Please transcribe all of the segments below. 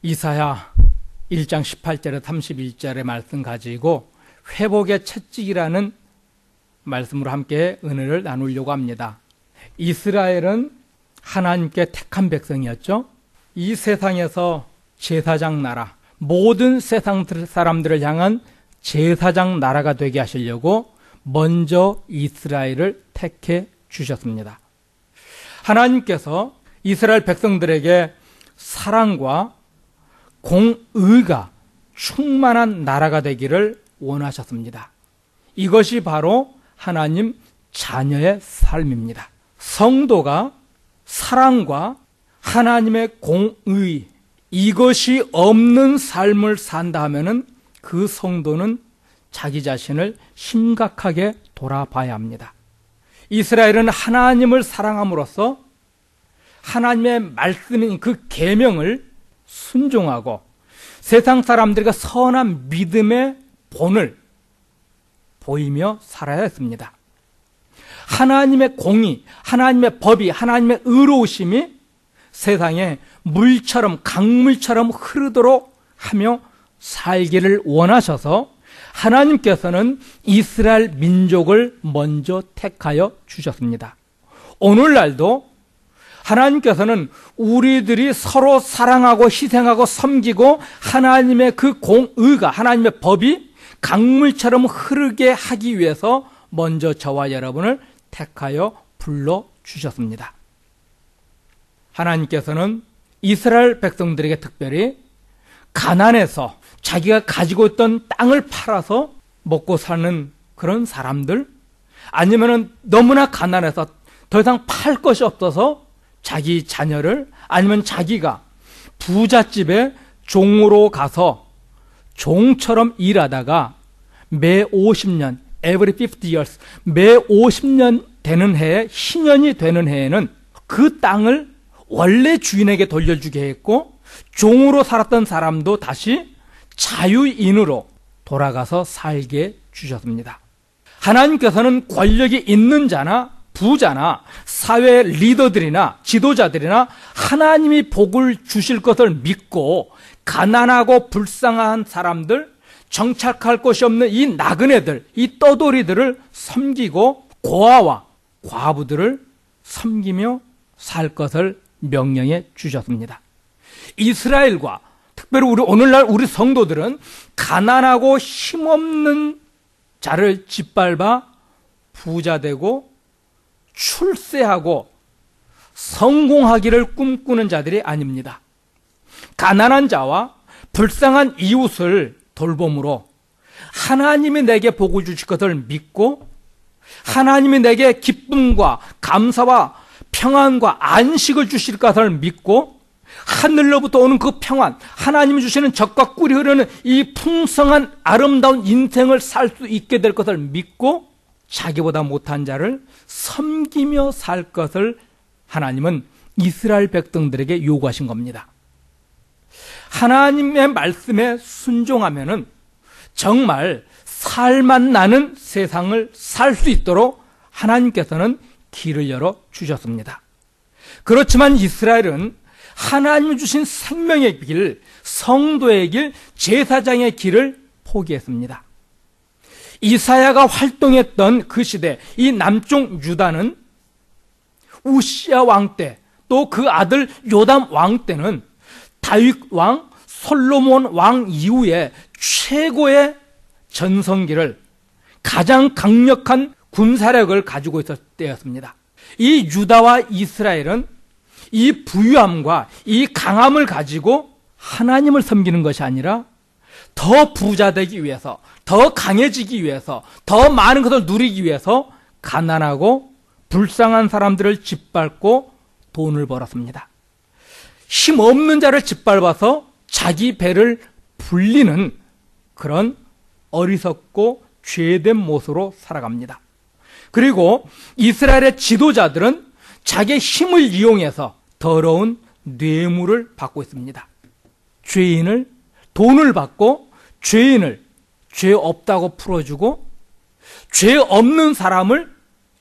이사야 1장 18절에 31절의 말씀 가지고 회복의 채찍이라는 말씀으로 함께 은혜를 나누려고 합니다. 이스라엘은 하나님께 택한 백성이었죠. 이 세상에서 제사장 나라, 모든 세상 사람들을 향한 제사장 나라가 되게 하시려고 먼저 이스라엘을 택해 주셨습니다. 하나님께서 이스라엘 백성들에게 사랑과 공의가 충만한 나라가 되기를 원하셨습니다. 이것이 바로 하나님 자녀의 삶입니다. 성도가 사랑과 하나님의 공의, 이것이 없는 삶을 산다 하면은 그 성도는 자기 자신을 심각하게 돌아봐야 합니다. 이스라엘은 하나님을 사랑함으로써 하나님의 말씀인 그 계명을 순종하고 세상 사람들과 선한 믿음의 본을 보이며 살아야 했습니다. 하나님의 공의, 하나님의 법이, 하나님의 의로우심이 세상에 물처럼, 강물처럼 흐르도록 하며 살기를 원하셔서 하나님께서는 이스라엘 민족을 먼저 택하여 주셨습니다. 오늘날도 하나님께서는 우리들이 서로 사랑하고 희생하고 섬기고 하나님의 그 공의가, 하나님의 법이 강물처럼 흐르게 하기 위해서 먼저 저와 여러분을 택하여 불러주셨습니다. 하나님께서는 이스라엘 백성들에게 특별히 가난해서 자기가 가지고 있던 땅을 팔아서 먹고 사는 그런 사람들, 아니면은 너무나 가난해서 더 이상 팔 것이 없어서 자기 자녀를, 아니면 자기가 부잣집에 종으로 가서 종처럼 일하다가 매 50년, every 50 years, 매 50년 되는 해에, 희년이 되는 해에는 그 땅을 원래 주인에게 돌려주게 했고, 종으로 살았던 사람도 다시 자유인으로 돌아가서 살게 주셨습니다. 하나님께서는 권력이 있는 자나 부자나 사회 리더들이나 지도자들이나 하나님이 복을 주실 것을 믿고 가난하고 불쌍한 사람들, 정착할 곳이 없는 이 나그네들, 이 떠돌이들을 섬기고 고아와 과부들을 섬기며 살 것을 명령해 주셨습니다. 이스라엘과 특별히 오늘날 우리 성도들은 가난하고 힘없는 자를 짓밟아 부자되고 출세하고 성공하기를 꿈꾸는 자들이 아닙니다. 가난한 자와 불쌍한 이웃을 돌봄으로 하나님이 내게 복을 주실 것을 믿고 하나님이 내게 기쁨과 감사와 평안과 안식을 주실 것을 믿고 하늘로부터 오는 그 평안, 하나님이 주시는 젖과 꿀이 흐르는 이 풍성한 아름다운 인생을 살 수 있게 될 것을 믿고 자기보다 못한 자를 섬기며 살 것을 하나님은 이스라엘 백성들에게 요구하신 겁니다. 하나님의 말씀에 순종하면은 정말 살맛 나는 세상을 살 수 있도록 하나님께서는 길을 열어 주셨습니다. 그렇지만 이스라엘은 하나님이 주신 생명의 길, 성도의 길, 제사장의 길을 포기했습니다. 이사야가 활동했던 그 시대, 이 남쪽 유다는 우시야 왕 때, 또 그 아들 요담 왕 때는 다윗 왕, 솔로몬 왕 이후에 최고의 전성기를, 가장 강력한 군사력을 가지고 있었을 때였습니다. 이 유다와 이스라엘은 이 부유함과 이 강함을 가지고 하나님을 섬기는 것이 아니라 더 부자되기 위해서, 더 강해지기 위해서, 더 많은 것을 누리기 위해서 가난하고 불쌍한 사람들을 짓밟고 돈을 벌었습니다. 힘없는 자를 짓밟아서 자기 배를 불리는 그런 어리석고 죄된 모습으로 살아갑니다. 그리고 이스라엘의 지도자들은 자기의 힘을 이용해서 더러운 뇌물을 받고 있습니다. 죄인을, 돈을 받고 죄인을 죄 없다고 풀어주고 죄 없는 사람을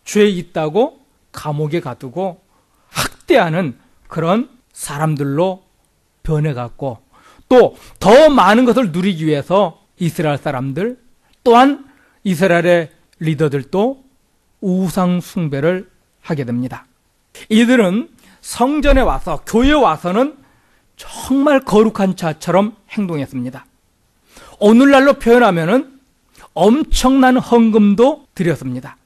죄 있다고 감옥에 가두고 학대하는 그런 사람들로 변해갔고, 또 더 많은 것을 누리기 위해서 이스라엘 사람들 또한 이스라엘의 리더들도 우상 숭배를 하게 됩니다. 이들은 성전에 와서, 교회에 와서는 정말 거룩한 자처럼 행동했습니다. 오늘날로 표현하면은 엄청난 헌금도 드렸습니다.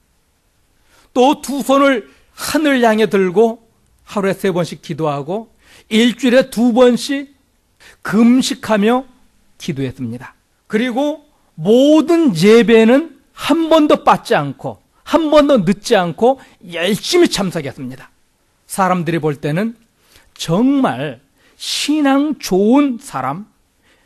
또 두 손을 하늘 향해 들고 하루에 3번씩 기도하고 일주일에 2번씩 금식하며 기도했습니다. 그리고 모든 예배는 한 번도 빠지 않고 한 번도 늦지 않고 열심히 참석했습니다. 사람들이 볼 때는 정말 신앙 좋은 사람,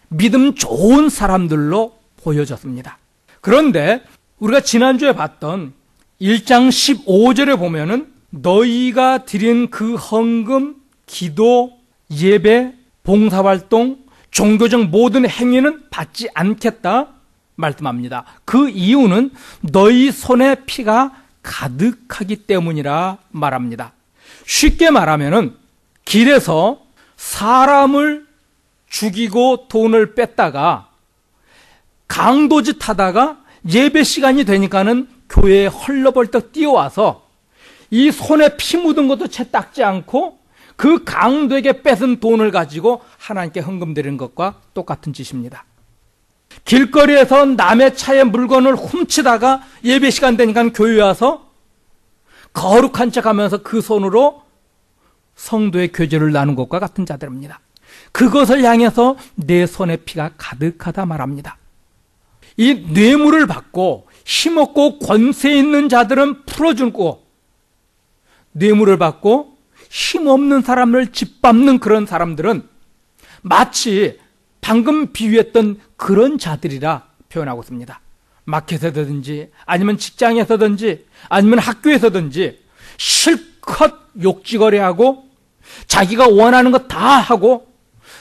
믿음 좋은 사람들로 보여졌습니다. 그런데 우리가 지난주에 봤던 1장 15절에 보면은 너희가 드린 그 헌금, 기도, 예배, 봉사활동, 종교적 모든 행위는 받지 않겠다 말씀합니다. 그 이유는 너희 손에 피가 가득하기 때문이라 말합니다. 쉽게 말하면은 길에서 사람을 죽이고 돈을 뺐다가 강도짓 하다가 예배 시간이 되니까는 교회에 헐레벌떡 뛰어와서 이 손에 피 묻은 것도 채 닦지 않고 그 강도에게 뺏은 돈을 가지고 하나님께 헌금 드리는 것과 똑같은 짓입니다. 길거리에서 남의 차에 물건을 훔치다가 예배 시간 되니까 교회에 와서 거룩한 척하면서 그 손으로 성도의 교제를 나눈 것과 같은 자들입니다. 그것을 향해서 내 손에 피가 가득하다 말합니다. 이 뇌물을 받고 힘없고 권세 있는 자들은 풀어주고 뇌물을 받고 힘없는 사람을 짓밟는 그런 사람들은 마치 방금 비유했던 그런 자들이라 표현하고 있습니다. 마켓에서든지 아니면 직장에서든지 아니면 학교에서든지 실컷 욕지거리하고 자기가 원하는 거 다 하고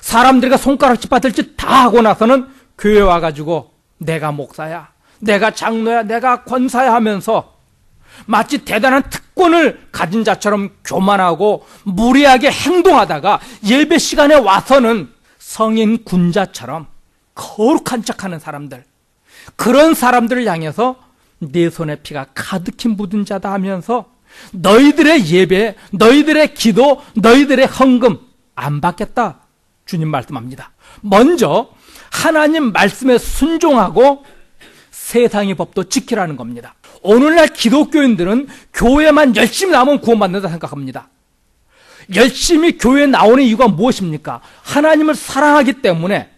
사람들과 손가락질 받을 짓 다 하고 나서는 교회 와가지고 내가 목사야, 내가 장로야, 내가 권사야 하면서 마치 대단한 특권을 가진 자처럼 교만하고 무리하게 행동하다가 예배 시간에 와서는 성인 군자처럼 거룩한 척하는 사람들, 그런 사람들을 향해서 내 손에 피가 가득히 묻은 자다 하면서 너희들의 예배, 너희들의 기도, 너희들의 헌금 안 받겠다 주님 말씀합니다. 먼저 하나님 말씀에 순종하고 세상의 법도 지키라는 겁니다. 오늘날 기독교인들은 교회만 열심히 나오면 구원받는다 생각합니다. 열심히 교회에 나오는 이유가 무엇입니까? 하나님을 사랑하기 때문에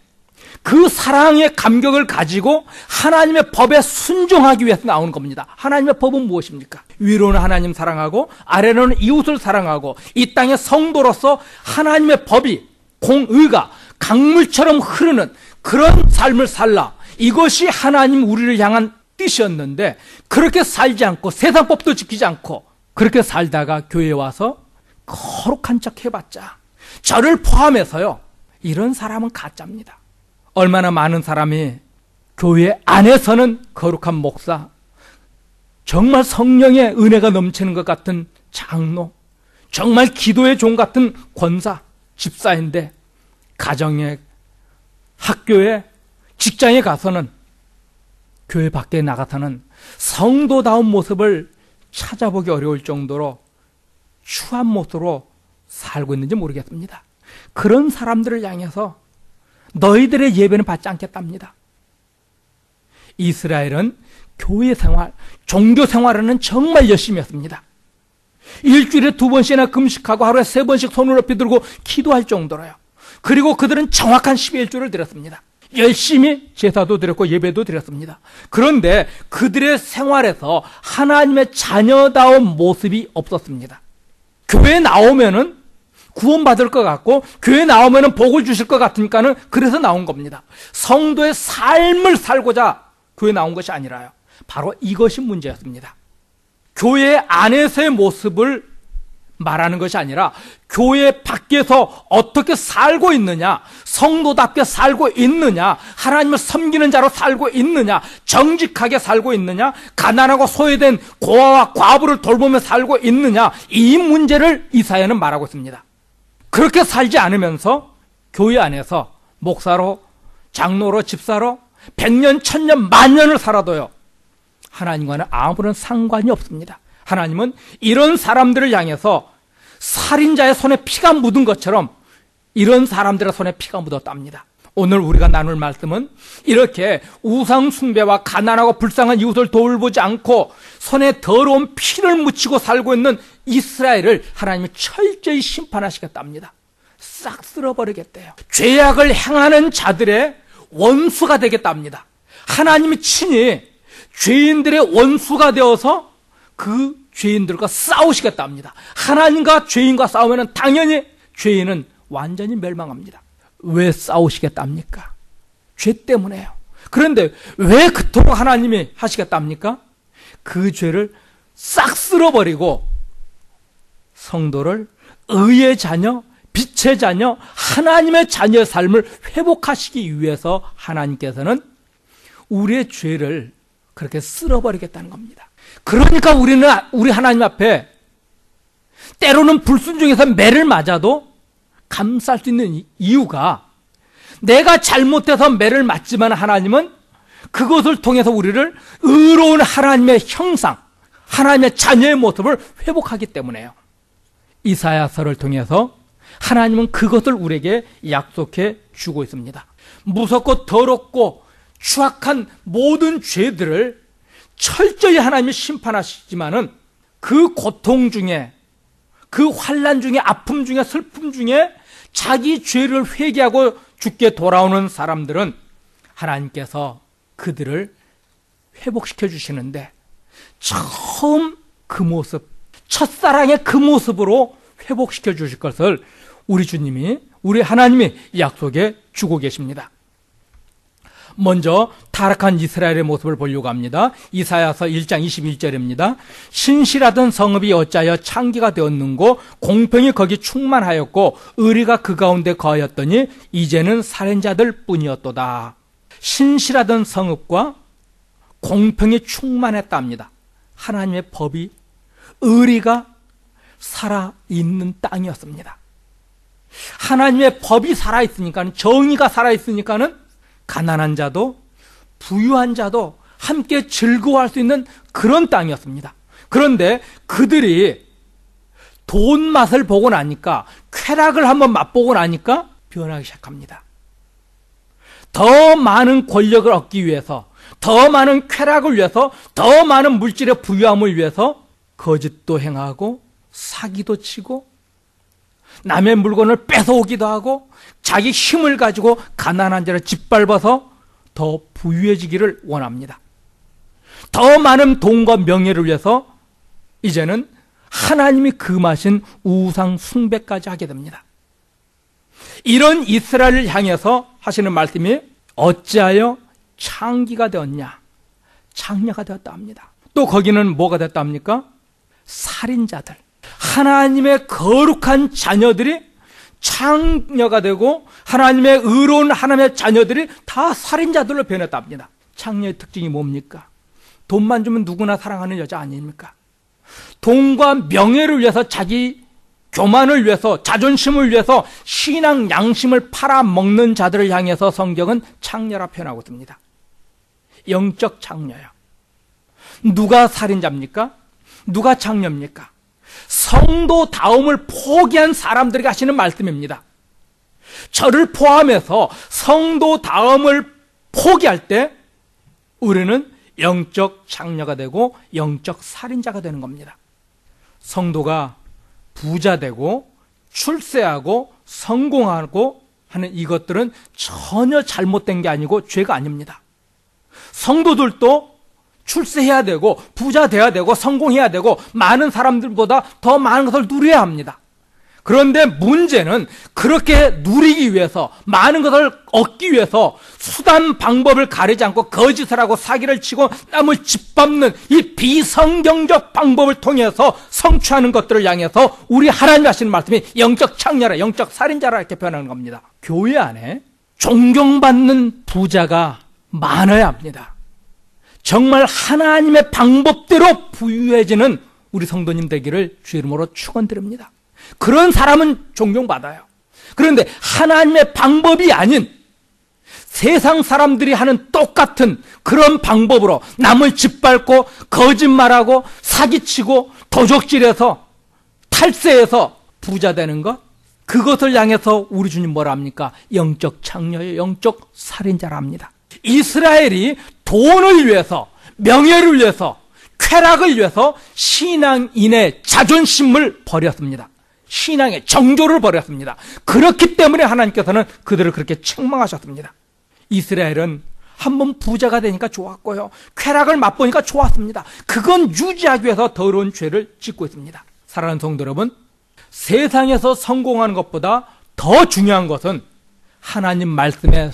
그 사랑의 감격을 가지고 하나님의 법에 순종하기 위해서 나오는 겁니다. 하나님의 법은 무엇입니까? 위로는 하나님 사랑하고 아래로는 이웃을 사랑하고 이 땅의 성도로서 하나님의 법이 공의가 강물처럼 흐르는 그런 삶을 살라. 이것이 하나님 우리를 향한 뜻이었는데 그렇게 살지 않고 세상 법도 지키지 않고 그렇게 살다가 교회에 와서 거룩한 척 해봤자 저를 포함해서요, 이런 사람은 가짜입니다. 얼마나 많은 사람이 교회 안에서는 거룩한 목사, 정말 성령의 은혜가 넘치는 것 같은 장로, 정말 기도의 종 같은 권사, 집사인데 가정에, 학교에, 직장에 가서는, 교회 밖에 나가서는 성도다운 모습을 찾아보기 어려울 정도로 추한 모습으로 살고 있는지 모르겠습니다. 그런 사람들을 향해서 너희들의 예배는 받지 않겠답니다. 이스라엘은 교회 생활, 종교 생활에는 정말 열심히 했습니다. 일주일에 2번씩이나 금식하고 하루에 3번씩 손을 높이 들고 기도할 정도로요. 그리고 그들은 정확한 11조를 드렸습니다. 열심히 제사도 드렸고 예배도 드렸습니다. 그런데 그들의 생활에서 하나님의 자녀다운 모습이 없었습니다. 교회에 나오면은 구원받을 것 같고 교회에 나오면은 복을 주실 것 같으니까는 그래서 나온 겁니다. 성도의 삶을 살고자 교회에 나온 것이 아니라요. 바로 이것이 문제였습니다. 교회 안에서의 모습을 말하는 것이 아니라 교회 밖에서 어떻게 살고 있느냐, 성도답게 살고 있느냐, 하나님을 섬기는 자로 살고 있느냐, 정직하게 살고 있느냐, 가난하고 소외된 고아와 과부를 돌보며 살고 있느냐, 이 문제를 이사야는 말하고 있습니다. 그렇게 살지 않으면서 교회 안에서 목사로, 장로로, 집사로 100년, 1000년, 만년을 살아도요, 하나님과는 아무런 상관이 없습니다. 하나님은 이런 사람들을 향해서 살인자의 손에 피가 묻은 것처럼 이런 사람들의 손에 피가 묻었답니다. 오늘 우리가 나눌 말씀은 이렇게 우상 숭배와 가난하고 불쌍한 이웃을 돌보지 않고 손에 더러운 피를 묻히고 살고 있는 이스라엘을 하나님이 철저히 심판하시겠답니다. 싹 쓸어버리겠대요. 죄악을 행하는 자들의 원수가 되겠답니다. 하나님이 친히 죄인들의 원수가 되어서 그 죄인들과 싸우시겠답니다. 하나님과 죄인과 싸우면 당연히 죄인은 완전히 멸망합니다. 왜 싸우시겠답니까? 죄 때문에요. 그런데 왜 그토록 하나님이 하시겠답니까? 그 죄를 싹 쓸어버리고 성도를 의의 자녀, 빛의 자녀, 하나님의 자녀의 삶을 회복하시기 위해서 하나님께서는 우리의 죄를 그렇게 쓸어버리겠다는 겁니다. 그러니까 우리 하나님 앞에 때로는 불순종해서 매를 맞아도 감쌀 수 있는 이유가, 내가 잘못해서 매를 맞지만 하나님은 그것을 통해서 우리를 의로운 하나님의 형상, 하나님의 자녀의 모습을 회복하기 때문에요. 이사야서를 통해서 하나님은 그것을 우리에게 약속해 주고 있습니다. 무섭고 더럽고 추악한 모든 죄들을 철저히 하나님이 심판하시지만은 그 고통 중에, 그 환난 중에, 아픔 중에, 슬픔 중에 자기 죄를 회개하고 죽게 돌아오는 사람들은 하나님께서 그들을 회복시켜 주시는데, 처음 그 모습, 첫사랑의 그 모습으로 회복시켜 주실 것을 우리 주님이, 우리 하나님이 약속해 주고 계십니다. 먼저 타락한 이스라엘의 모습을 보려고 합니다. 이사야서 1장 21절입니다. 신실하던 성읍이 어찌하여 창기가 되었는고, 공평이 거기 충만하였고 의리가 그 가운데 거하였더니 이제는 살인자들 뿐이었도다. 신실하던 성읍과 공평이 충만했다 합니다. 하나님의 법이, 의리가 살아있는 땅이었습니다. 하나님의 법이 살아있으니까, 정의가 살아있으니까는 가난한 자도 부유한 자도 함께 즐거워할 수 있는 그런 땅이었습니다. 그런데 그들이 돈 맛을 보고 나니까, 쾌락을 한번 맛보고 나니까 변하기 시작합니다. 더 많은 권력을 얻기 위해서, 더 많은 쾌락을 위해서, 더 많은 물질의 부유함을 위해서 거짓도 행하고 사기도 치고 남의 물건을 뺏어오기도 하고 자기 힘을 가지고 가난한 자를 짓밟아서 더 부유해지기를 원합니다. 더 많은 돈과 명예를 위해서 이제는 하나님이 금하신 우상 숭배까지 하게 됩니다. 이런 이스라엘을 향해서 하시는 말씀이 어찌하여 창기가 되었냐, 창녀가 되었다 합니다. 또 거기는 뭐가 됐다 합니까? 살인자들, 하나님의 거룩한 자녀들이 창녀가 되고 하나님의 의로운 하나님의 자녀들이 다 살인자들로 변했다 합니다. 창녀의 특징이 뭡니까? 돈만 주면 누구나 사랑하는 여자 아닙니까? 돈과 명예를 위해서, 자기 교만을 위해서, 자존심을 위해서 신앙 양심을 팔아먹는 자들을 향해서 성경은 창녀라 표현하고 있습니다. 영적 창녀요. 누가 살인자입니까? 누가 창녀입니까? 성도다움을 포기한 사람들에게 하시는 말씀입니다. 저를 포함해서 성도다움을 포기할 때 우리는 영적 창녀가 되고 영적 살인자가 되는 겁니다. 성도가 부자 되고 출세하고 성공하고 하는 이것들은 전혀 잘못된 게 아니고 죄가 아닙니다. 성도들도 출세해야 되고 부자 돼야 되고 성공해야 되고 많은 사람들보다 더 많은 것을 누려야 합니다. 그런데 문제는 그렇게 누리기 위해서, 많은 것을 얻기 위해서 수단 방법을 가리지 않고 거짓을 하고 사기를 치고 남을 짓밟는 이 비성경적 방법을 통해서 성취하는 것들을 향해서 우리 하나님 하시는 말씀이 영적 창녀라, 영적 살인자라 이렇게 표현하는 겁니다. 교회 안에 존경받는 부자가 많아야 합니다. 정말 하나님의 방법대로 부유해지는 우리 성도님 되기를 주 이름으로 축원드립니다. 그런 사람은 존경받아요. 그런데 하나님의 방법이 아닌 세상 사람들이 하는 똑같은 그런 방법으로 남을 짓밟고 거짓말하고 사기치고 도적질해서 탈세해서 부자 되는 것, 그것을 향해서 우리 주님 뭐라 합니까? 영적 창녀의 영적 살인자라 합니다. 이스라엘이 돈을 위해서, 명예를 위해서, 쾌락을 위해서 신앙인의 자존심을 버렸습니다. 신앙의 정조를 버렸습니다. 그렇기 때문에 하나님께서는 그들을 그렇게 책망하셨습니다. 이스라엘은 한번 부자가 되니까 좋았고요, 쾌락을 맛보니까 좋았습니다. 그건 유지하기 위해서 더러운 죄를 짓고 있습니다. 사랑하는 성도 여러분, 세상에서 성공하는 것보다 더 중요한 것은 하나님 말씀에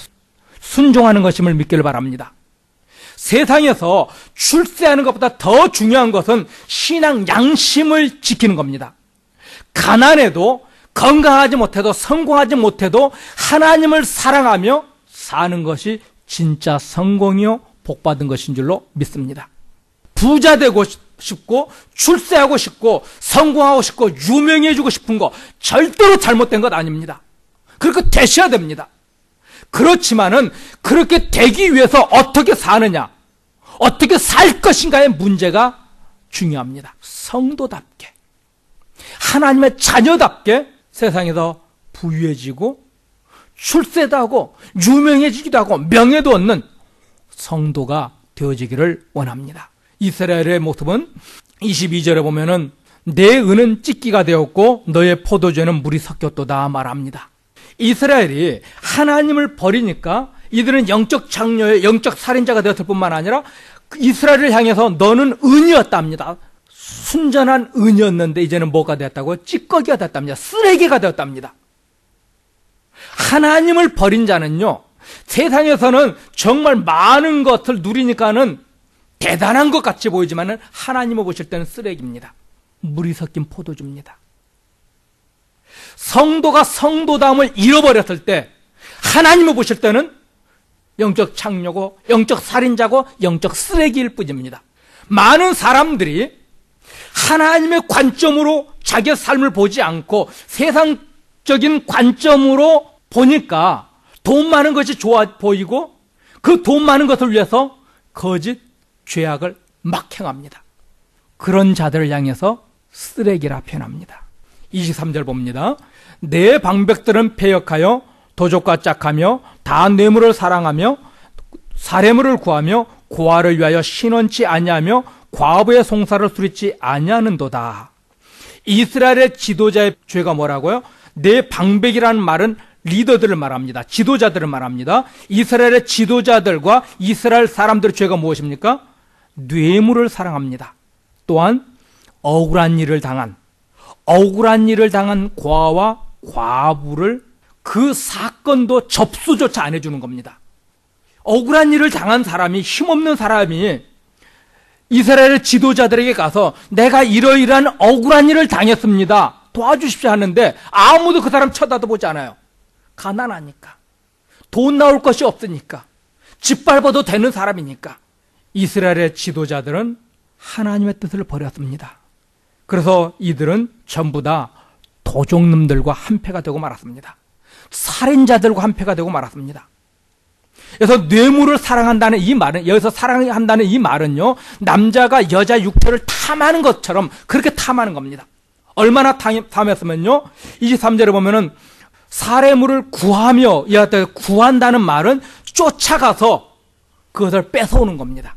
순종하는 것임을 믿기를 바랍니다. 세상에서 출세하는 것보다 더 중요한 것은 신앙 양심을 지키는 겁니다. 가난해도, 건강하지 못해도, 성공하지 못해도 하나님을 사랑하며 사는 것이 진짜 성공이요 복받은 것인 줄로 믿습니다. 부자 되고 싶고 출세하고 싶고 성공하고 싶고 유명해지고 싶은 거 절대로 잘못된 것 아닙니다. 그렇게 되셔야 됩니다. 그렇지만은 그렇게 되기 위해서 어떻게 사느냐, 어떻게 살 것인가의 문제가 중요합니다. 성도답게, 하나님의 자녀답게 세상에서 부유해지고 출세도 하고 유명해지기도 하고 명예도 얻는 성도가 되어지기를 원합니다. 이스라엘의 모습은 22절에 보면은 내 은은 찢기가 되었고 너의 포도주에는 물이 섞였도다 말합니다. 이스라엘이 하나님을 버리니까 이들은 영적 장녀의 영적 살인자가 되었을 뿐만 아니라 이스라엘을 향해서 너는 은이었답니다. 순전한 은이었는데 이제는 뭐가 되었다고요? 찌꺼기가 되었답니다. 쓰레기가 되었답니다. 하나님을 버린 자는요, 세상에서는 정말 많은 것을 누리니까는 대단한 것 같이 보이지만 하나님을 보실 때는 쓰레기입니다. 물이 섞인 포도주입니다. 성도가 성도다움을 잃어버렸을 때 하나님을 보실 때는 영적 창녀고 영적 살인자고 영적 쓰레기일 뿐입니다. 많은 사람들이 하나님의 관점으로 자기의 삶을 보지 않고 세상적인 관점으로 보니까 돈 많은 것이 좋아 보이고 그 돈 많은 것을 위해서 거짓 죄악을 막 행합니다. 그런 자들을 향해서 쓰레기라 표현합니다. 23절 봅니다. 내 방백들은 패역하여 도적과 짝하며 다 뇌물을 사랑하며 사례물을 구하며 고아를 위하여 신원치 아니하며 과부의 송사를 수리치 아니하는도다. 이스라엘의 지도자의 죄가 뭐라고요? 내 방백이라는 말은 리더들을 말합니다. 지도자들을 말합니다. 이스라엘의 지도자들과 이스라엘 사람들의 죄가 무엇입니까? 뇌물을 사랑합니다. 또한 억울한 일을 당한 고아와 과부를 그 사건도 접수조차 안 해주는 겁니다. 억울한 일을 당한 사람이, 힘없는 사람이 이스라엘 지도자들에게 가서 내가 이러이러한 억울한 일을 당했습니다, 도와주십시오 하는데 아무도 그 사람 쳐다도 보지 않아요. 가난하니까, 돈 나올 것이 없으니까, 짓밟아도 되는 사람이니까. 이스라엘의 지도자들은 하나님의 뜻을 버렸습니다. 그래서 이들은 전부 다 도적놈들과 한패가 되고 말았습니다. 살인자들과 한패가 되고 말았습니다. 그래서 뇌물을 사랑한다는 이 말은, 여기서 사랑한다는 이 말은요, 남자가 여자 육체를 탐하는 것처럼 그렇게 탐하는 겁니다. 얼마나 탐했으면요, 23절에 보면은 사례물을 구하며, 구한다는 말은 쫓아가서 그것을 뺏어오는 겁니다.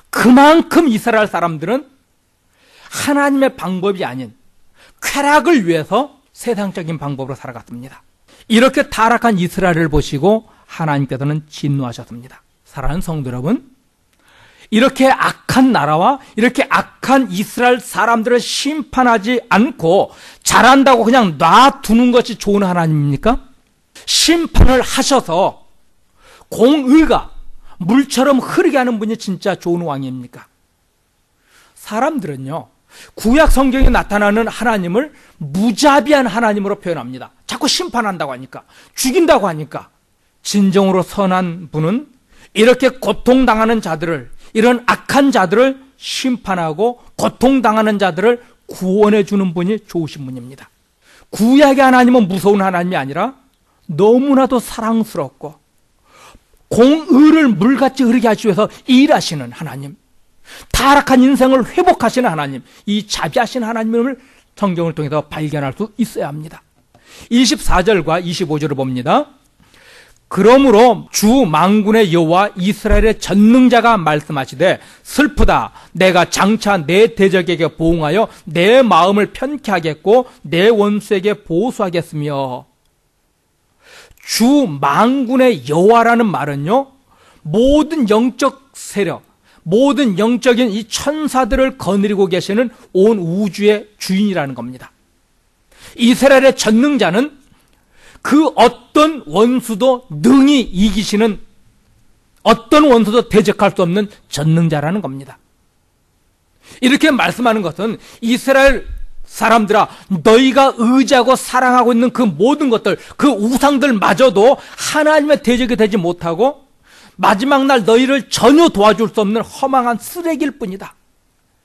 그만큼 이스라엘 사람들은 하나님의 방법이 아닌 쾌락을 위해서 세상적인 방법으로 살아갔습니다. 이렇게 타락한 이스라엘을 보시고 하나님께서는 진노하셨습니다. 사랑하는 성도 여러분, 이렇게 악한 나라와 이렇게 악한 이스라엘 사람들을 심판하지 않고 잘한다고 그냥 놔두는 것이 좋은 하나님입니까? 심판을 하셔서 공의가 물처럼 흐르게 하는 분이 진짜 좋은 왕입니까? 사람들은요, 구약 성경에 나타나는 하나님을 무자비한 하나님으로 표현합니다. 자꾸 심판한다고 하니까, 죽인다고 하니까. 진정으로 선한 분은 이렇게 고통당하는 자들을, 이런 악한 자들을 심판하고 고통당하는 자들을 구원해 주는 분이 좋으신 분입니다. 구약의 하나님은 무서운 하나님이 아니라 너무나도 사랑스럽고 공의를 물같이 흐르게 하시기 위해서 일하시는 하나님, 타락한 인생을 회복하시는 하나님, 이 자비하신 하나님을 성경을 통해서 발견할 수 있어야 합니다. 24절과 25절을 봅니다. 그러므로 주 만군의 여호와 이스라엘의 전능자가 말씀하시되 슬프다, 내가 장차 내 대적에게 보응하여 내 마음을 편케 하겠고 내 원수에게 보수하겠으며. 주 만군의 여호와라는 말은요, 모든 영적 세력, 모든 영적인 이 천사들을 거느리고 계시는 온 우주의 주인이라는 겁니다. 이스라엘의 전능자는 그 어떤 원수도 능히 이기시는, 어떤 원수도 대적할 수 없는 전능자라는 겁니다. 이렇게 말씀하는 것은 이스라엘 사람들아, 너희가 의지하고 사랑하고 있는 그 모든 것들, 그 우상들마저도 하나님의 대적이 되지 못하고 마지막 날 너희를 전혀 도와줄 수 없는 허망한 쓰레기일 뿐이다,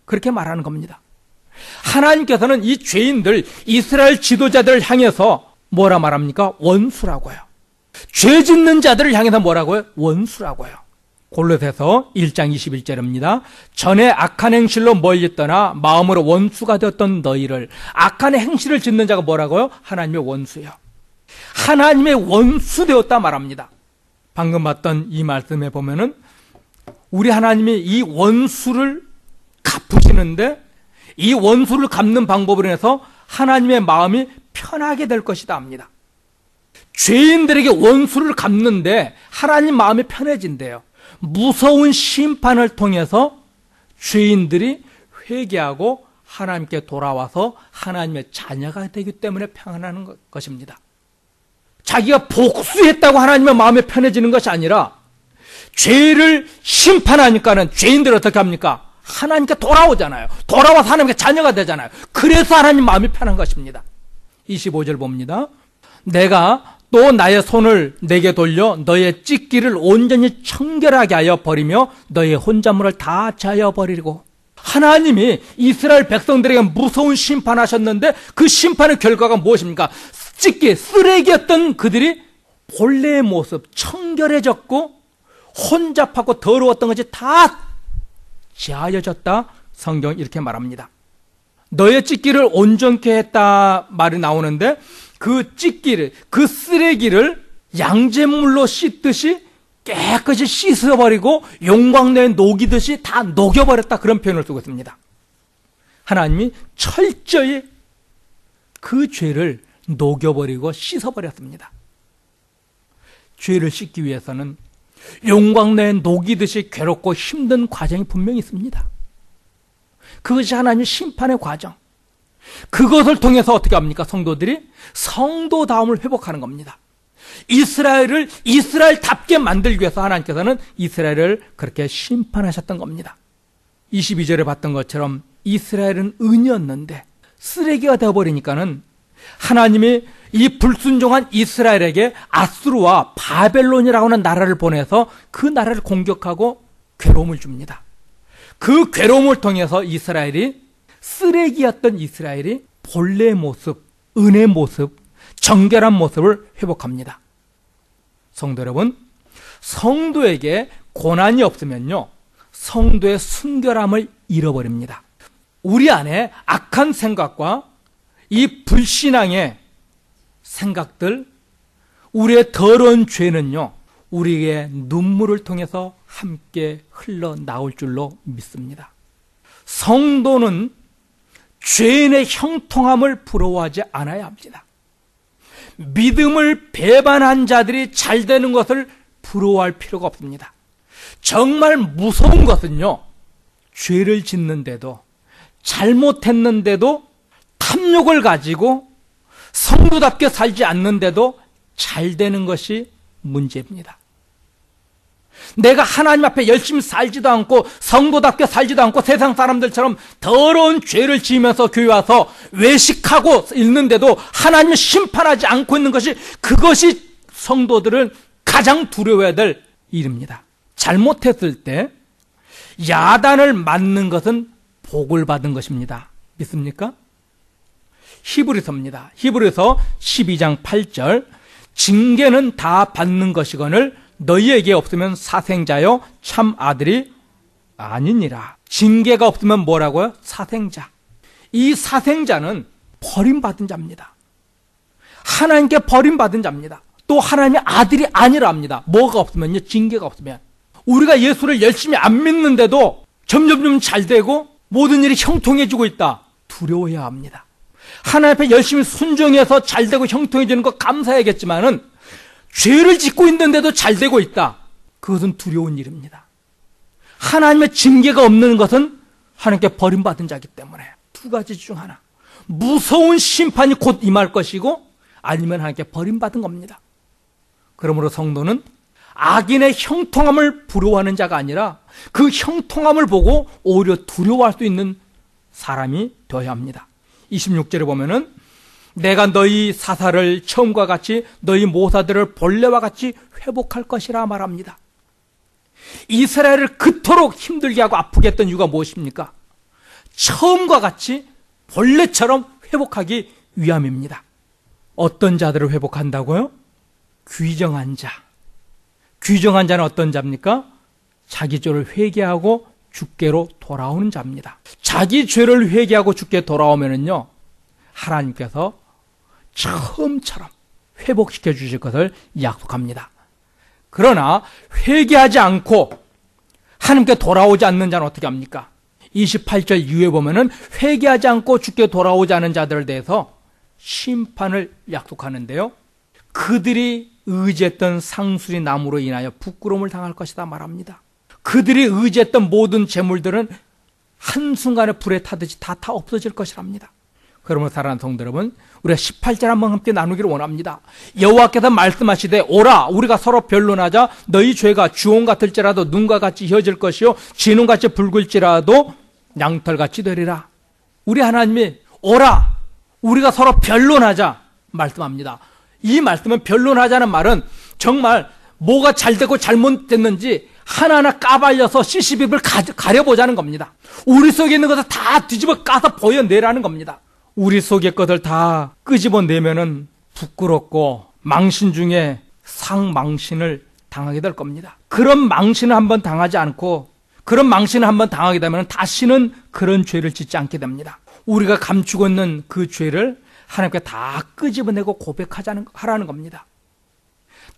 그렇게 말하는 겁니다. 하나님께서는 이 죄인들, 이스라엘 지도자들을 향해서 뭐라 말합니까? 원수라고요. 죄 짓는 자들을 향해서 뭐라고요? 원수라고요. 골로새서 1장 21절입니다. 전에 악한 행실로 멀리 떠나 마음으로 원수가 되었던 너희를, 악한 행실을 짓는 자가 뭐라고요? 하나님의 원수요. 하나님의 원수 되었다 말합니다. 방금 봤던 이 말씀에 보면은 우리 하나님이 이 원수를 갚으시는데, 이 원수를 갚는 방법으로 해서 하나님의 마음이 편하게 될 것이다 합니다. 죄인들에게 원수를 갚는데 하나님 마음이 편해진대요. 무서운 심판을 통해서 죄인들이 회개하고 하나님께 돌아와서 하나님의 자녀가 되기 때문에 평안한 것입니다. 자기가 복수했다고 하나님의 마음이 편해지는 것이 아니라, 죄를 심판하니까는 죄인들이 어떻게 합니까? 하나님께 돌아오잖아요. 돌아와서 하나님께 자녀가 되잖아요. 그래서 하나님 마음이 편한 것입니다. 25절 봅니다. 내가 또 나의 손을 내게 돌려 너의 찢기를 온전히 청결하게 하여 버리며 너의 혼자물을 다 자여 버리고. 하나님이 이스라엘 백성들에게 무서운 심판하셨는데 그 심판의 결과가 무엇입니까? 찢기, 쓰레기였던 그들이 본래의 모습, 청결해졌고 혼잡하고 더러웠던 것이 다 지하여졌다. 성경은 이렇게 말합니다. 너의 찢기를 온전케 했다 말이 나오는데, 그 찢기를, 그 쓰레기를 양잿물로 씻듯이 깨끗이 씻어버리고 용광로에 녹이듯이 다 녹여버렸다, 그런 표현을 쓰고 있습니다. 하나님이 철저히 그 죄를 녹여버리고 씻어버렸습니다. 죄를 씻기 위해서는 용광로에 녹이듯이 괴롭고 힘든 과정이 분명히 있습니다. 그것이 하나님의 심판의 과정. 그것을 통해서 어떻게 합니까? 성도들이 성도다움을 회복하는 겁니다. 이스라엘을 이스라엘답게 만들기 위해서 하나님께서는 이스라엘을 그렇게 심판하셨던 겁니다. 22절에 봤던 것처럼 이스라엘은 은이었는데 쓰레기가 되어버리니까는 하나님이 이 불순종한 이스라엘에게 아수르와 바벨론이라고 하는 나라를 보내서 그 나라를 공격하고 괴로움을 줍니다. 그 괴로움을 통해서 이스라엘이, 쓰레기였던 이스라엘이 본래의 모습, 은혜의 모습, 정결한 모습을 회복합니다. 성도 여러분, 성도에게 고난이 없으면요, 성도의 순결함을 잃어버립니다. 우리 안에 악한 생각과 이 불신앙의 생각들, 우리의 더러운 죄는요, 우리의 눈물을 통해서 함께 흘러나올 줄로 믿습니다. 성도는 죄인의 형통함을 부러워하지 않아야 합니다. 믿음을 배반한 자들이 잘 되는 것을 부러워할 필요가 없습니다. 정말 무서운 것은요, 죄를 짓는데도, 잘못했는데도 탐욕을 가지고 성도답게 살지 않는데도 잘 되는 것이 문제입니다. 내가 하나님 앞에 열심히 살지도 않고 성도답게 살지도 않고 세상 사람들처럼 더러운 죄를 지으면서 교회 와서 외식하고 있는데도 하나님을 심판하지 않고 있는 것이, 그것이 성도들은 가장 두려워해야 될 일입니다. 잘못했을 때 야단을 맞는 것은 복을 받은 것입니다. 믿습니까? 히브리서입니다. 히브리서 12장 8절, 징계는 다 받는 것이거늘 너희에게 없으면 사생자요 참 아들이 아니니라. 징계가 없으면 뭐라고요? 사생자. 이 사생자는 버림받은 자입니다. 하나님께 버림받은 자입니다. 또 하나님의 아들이 아니라 합니다. 뭐가 없으면요? 징계가 없으면. 우리가 예수를 열심히 안 믿는데도 점점 잘 되고 모든 일이 형통해지고 있다. 두려워해야 합니다. 하나님 앞에 열심히 순종해서 잘 되고 형통해지는 거 감사해야겠지만은 죄를 짓고 있는데도 잘 되고 있다. 그것은 두려운 일입니다. 하나님의 징계가 없는 것은 하나님께 버림받은 자이기 때문에 두 가지 중 하나. 무서운 심판이 곧 임할 것이고 아니면 하나님께 버림받은 겁니다. 그러므로 성도는 악인의 형통함을 부러워하는 자가 아니라 그 형통함을 보고 오히려 두려워할 수 있는 사람이 되어야 합니다. 26절에 보면은 내가 너희 사사를 처음과 같이 너희 모사들을 본래와 같이 회복할 것이라 말합니다. 이스라엘을 그토록 힘들게 하고 아프게 했던 이유가 무엇입니까? 처음과 같이 본래처럼 회복하기 위함입니다. 어떤 자들을 회복한다고요? 귀정한 자. 귀정한 자는 어떤 자입니까? 자기 죄를 회개하고 주께로 돌아오는 자입니다. 자기 죄를 회개하고 주께 돌아오면은요, 하나님께서 처음처럼 회복시켜 주실 것을 약속합니다. 그러나 회개하지 않고 하나님께 돌아오지 않는 자는 어떻게 합니까? 28절 이후에 보면은 회개하지 않고 주께 돌아오지 않은 자들에 대해서 심판을 약속하는데요. 그들이 의지했던 상수리 나무로 인하여 부끄러움을 당할 것이다 말합니다. 그들이 의지했던 모든 재물들은 한순간에 불에 타듯이 다 없어질 것이랍니다. 그러므로 사랑하는 성도 여러분, 우리가 18절 한번 함께 나누기를 원합니다. 여호와께서 말씀하시되 오라 우리가 서로 변론하자. 너희 죄가 주홍 같을지라도 눈과 같이 휘어질 것이요 진홍같이 붉을지라도 양털같이 되리라. 우리 하나님이 오라 우리가 서로 변론하자 말씀합니다. 이 말씀은 변론하자는 말은 정말 뭐가 잘 되고 잘못됐는지 하나하나 까발려서 시시비비를 가려보자는 겁니다. 우리 속에 있는 것을 다 뒤집어 까서 보여내라는 겁니다. 우리 속의 것을 다 끄집어내면은 부끄럽고 망신 중에 상망신을 당하게 될 겁니다. 그런 망신을 한번 당하지 않고 그런 망신을 한번 당하게 되면 다시는 그런 죄를 짓지 않게 됩니다. 우리가 감추고 있는 그 죄를 하나님께 다 끄집어내고 고백하라는 겁니다.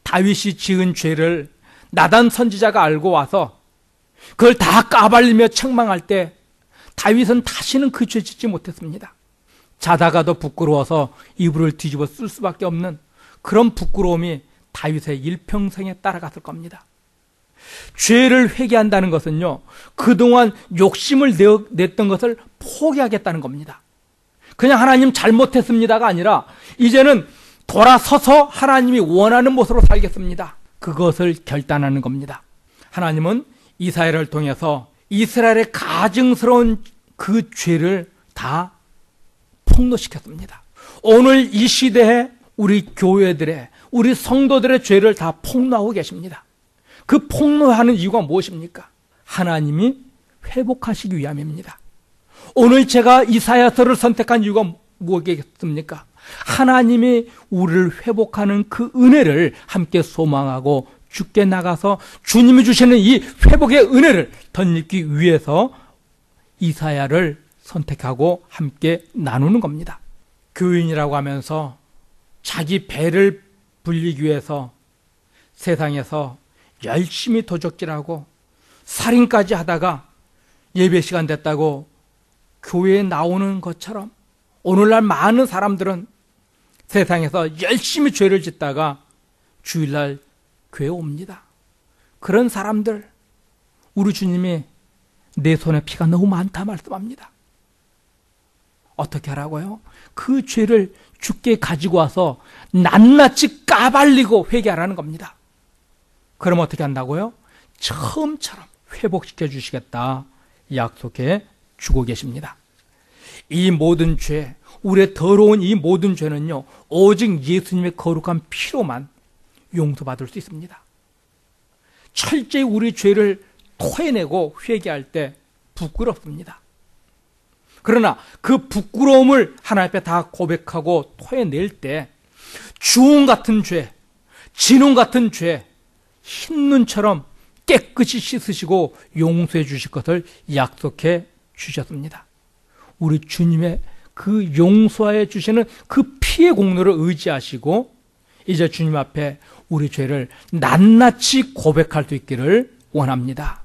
다윗이 지은 죄를 나단 선지자가 알고 와서 그걸 다 까발리며 책망할 때 다윗은 다시는 그 죄 짓지 못했습니다. 자다가도 부끄러워서 이불을 뒤집어 쓸 수밖에 없는 그런 부끄러움이 다윗의 일평생에 따라갔을 겁니다. 죄를 회개한다는 것은요, 그동안 욕심을 냈던 것을 포기하겠다는 겁니다. 그냥 하나님 잘못했습니다가 아니라 이제는 돌아서서 하나님이 원하는 모습으로 살겠습니다. 그것을 결단하는 겁니다. 하나님은 이사야를 통해서 이스라엘의 가증스러운 그 죄를 다 폭로시켰습니다. 오늘 이 시대에 우리 교회들의 우리 성도들의 죄를 다 폭로하고 계십니다. 그 폭로하는 이유가 무엇입니까? 하나님이 회복하시기 위함입니다. 오늘 제가 이사야서를 선택한 이유가 무엇이겠습니까? 하나님이 우리를 회복하는 그 은혜를 함께 소망하고 주께 나가서 주님이 주시는 이 회복의 은혜를 덧입기 위해서 이사야를 선택하고 함께 나누는 겁니다. 교인이라고 하면서 자기 배를 불리기 위해서 세상에서 열심히 도적질하고 살인까지 하다가 예배 시간 됐다고 교회에 나오는 것처럼 오늘날 많은 사람들은 세상에서 열심히 죄를 짓다가 주일날 교회에 옵니다. 그런 사람들 우리 주님이 내 손에 피가 너무 많다 말씀합니다. 어떻게 하라고요? 그 죄를 주께 가지고 와서 낱낱이 까발리고 회개하라는 겁니다. 그럼 어떻게 한다고요? 처음처럼 회복시켜 주시겠다 약속해 주고 계십니다. 이 모든 죄, 우리의 더러운 이 모든 죄는요, 오직 예수님의 거룩한 피로만 용서받을 수 있습니다. 철저히 우리 죄를 토해내고 회개할 때 부끄럽습니다. 그러나 그 부끄러움을 하나님 앞에 다 고백하고 토해낼 때 주홍 같은 죄, 진홍 같은 죄, 흰눈처럼 깨끗이 씻으시고 용서해 주실 것을 약속해 주셨습니다. 우리 주님의 그 용서해 주시는 그 피의 공로를 의지하시고 이제 주님 앞에 우리 죄를 낱낱이 고백할 수 있기를 원합니다.